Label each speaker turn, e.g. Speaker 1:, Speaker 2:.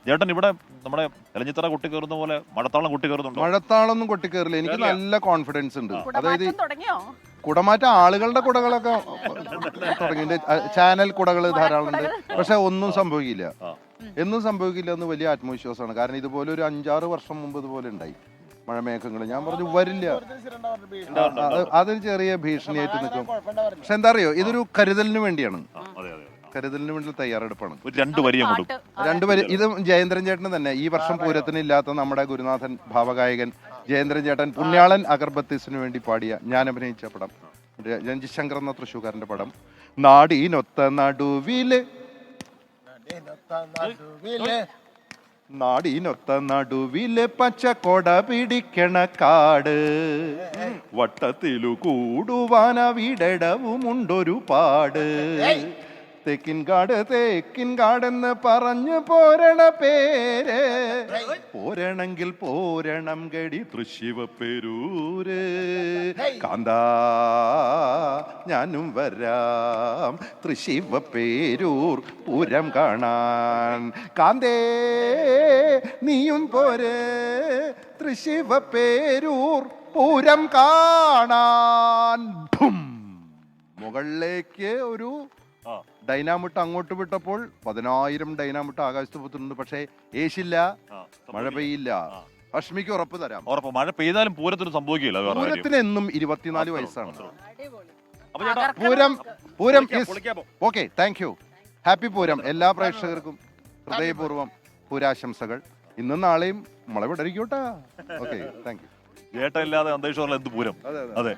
Speaker 1: ചേട്ടൻ ഇവിടെ നമ്മുടെ എലഞ്ഞിത്തറ കൊട്ടി കയറുന്ന പോലെ മഴത്താളം കൊട്ടി കയറുന്നുണ്ടോ?
Speaker 2: മഴത്താളൊന്നും കൊട്ടി കയറില്ല. എനിക്ക് നല്ല കോൺഫിഡൻസ് ഉണ്ട്. അതായത്
Speaker 3: തുടങ്ങിയോ?
Speaker 2: കുടമാറ്റ ആളുകളുടെ കുടകളൊക്കെ തുടങ്ങി, ചാനൽ കുടകൾ ധാരാളം ഉണ്ട്. പക്ഷെ ഒന്നും സംഭവിക്കില്ല, എന്നും സംഭവിക്കില്ല എന്ന് വലിയ ആത്മവിശ്വാസമാണ്. കാരണം ഇതുപോലെ ഒരു 5-6 വർഷം മുമ്പ് ഇതുപോലെ ഉണ്ടായി മഴമേഘങ്ങൾ. ഞാൻ പറഞ്ഞു വരില്ല, അതൊരു ചെറിയ ഭീഷണിയായിട്ട് നിൽക്കും. പക്ഷെ എന്താ അറിയോ, ഇതൊരു കരുതലിന് വേണ്ടിയാണ്, കരുതലിന് വേണ്ടി തയ്യാറെടുപ്പാണ്. രണ്ടുപേരും ഇത് ജയേന്ദ്രൻ ചേട്ടന് തന്നെ ഈ വർഷം പൂരത്തിന് ഇല്ലാത്ത നമ്മുടെ ഗുരുനാഥൻ ഭാവഗായകൻ ജയേന്ദ്രൻ ചേട്ടൻ പുണ്യാളൻ അഗർബത്തീസിന് വേണ്ടി പാടിയ ഞാൻ അഭിനയിച്ച പടം, രഞ്ജിത് ശങ്കർ എന്ന തൃശ്ശൂക്കാരന്റെ പടം. നാടിനൊത്ത നടുവില് നാടിനൊത്ത നടുവില് പച്ചക്കൊട പിടിക്കണ കാട്, വട്ടത്തിലു കൂടുവാന വീടടവുമുണ്ടൊരു പാട്. തേക്കിൻ കാടെന്ന് പറഞ്ഞു പോരണ പേര്, പോരണങ്കിൽ പോരണം ഗടി തൃശ്ശിവപേരൂര്. കാന്താ ഞാനും വരാം തൃശ്ശിവപേരൂർ പൂരം കാണാൻ, കാന്തേ നീയും പോര് തൃശ്ശിവപേരൂർ പൂരം കാണാൻ. മുകളിലേക്ക് ഒരു ഡൈനാമിട്ട് അങ്ങോട്ട് വിട്ടപ്പോൾ 10,000 ഡൈനാമിട്ട് ആകാശത്ത് പുത്തുന്നുണ്ട്. പക്ഷേ ഏശില്ല, മഴ പെയ്യില്ല. അഷ്മിക്ക് ഉറപ്പ് തരാം,
Speaker 1: മഴ പെയ്താലും പൂരത്തിന് സംഭവിക്കില്ല.
Speaker 2: പൂരത്തിന് എന്നും 24 വയസ്സാണ്. Pooram okay, thank you. Happy Pooram. എല്ലാ പ്രേക്ഷകർക്കും ഹൃദയപൂർവ്വം പൂരാശംസകൾ. ഇന്നും നാളെയും മഴ വിടരിക്കോട്ടെ. Okay, thank you.
Speaker 1: ചേട്ടനില്ലാതെ അന്തരീക്ഷം എന്ത് പൂരം. അതെ.